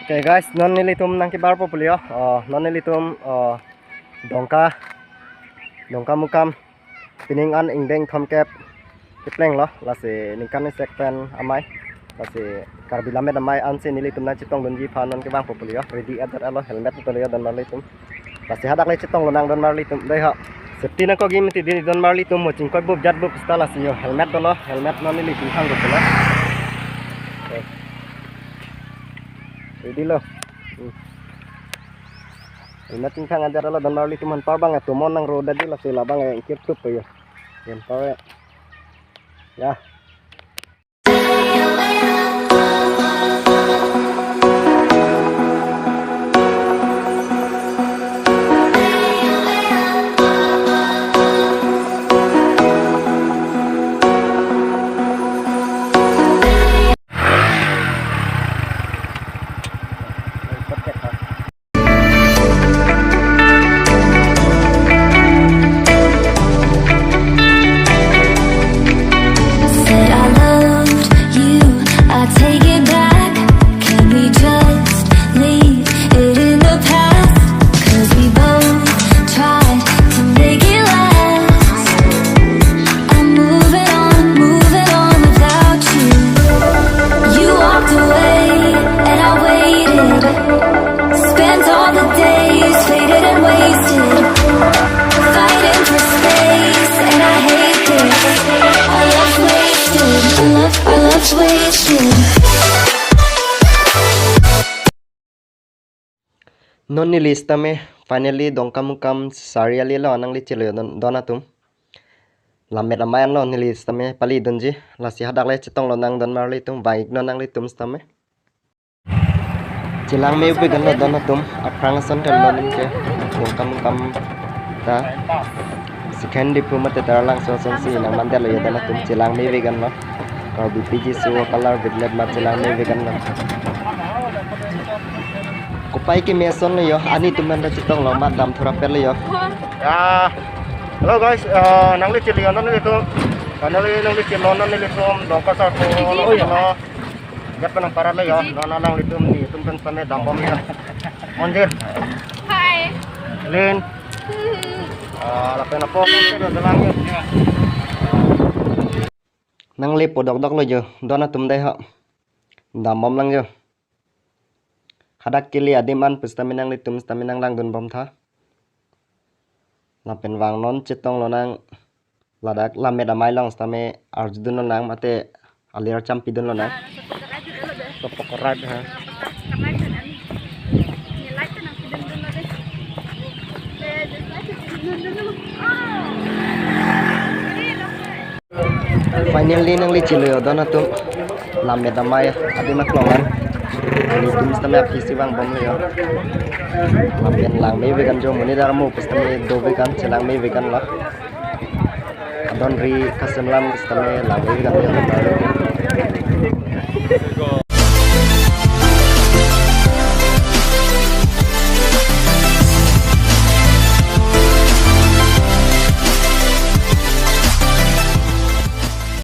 Oke guys, non nilitum nang kibar po pulio. Non nilitum dongka mukam piningan ingdeng thomkep kipleng lo lasi ningkan ni sekpen amai lasi karbilamet amai ansi nilitum na chitong donji phanon ke bang po pulio ready at alo helmet pulio don marlitum lasi hadak le chitong lonang don marlitum dei ha safety na ko gim ti don marlitum mo chingkoi bub jat bub sta lasi yo helmet dolo helmet non nilitum hang go pula ready lo helmet tingkang ajar lo dan marli tuman par bang tu mon nang roda di la sila bang yang ikip tup ya yang par ya non ni lista me finally dongka mukam sariali lo anang li chilo donatum lamet amayan lo ni lista me pali donji lasi hadak le chitong lo nang don marli tum baik no nang li tum stame chilang me ubi gan lo donatum aprang son kan lo nim ke dongka mukam ta second diploma te tarlang so si nang mandel lo donatum chilang me vegan lo kar bpg so color vidlet ma chilang me vegan lo kupai ke meson lo yo ani tuman ra chitong lo mat dam thora pel yo ya hello guys nang li chili non li to nang li chili non li to dongka sa ko lo yo gat panang para lo yo nang li tum ni tum kan same dam bom ya monjir hi lin la pena po ke do dalang yo nang li podok dok lo yo dona tum dai ha dam bom lang yo hadak kili adiman pustaminang litum staminang lang dun bom tha lapen wang non chitong lonang ladak lamet amai long stame arjudun lonang mate alir champidun lonang pokorat ha finally nang li chilo donatum lamet amai adimak longan ini tim stame apisi bang bom yo lapen lang me vegan jo muni darmu pustame do vegan chelang me vegan la adon ri kasemlam stame lang me vegan yo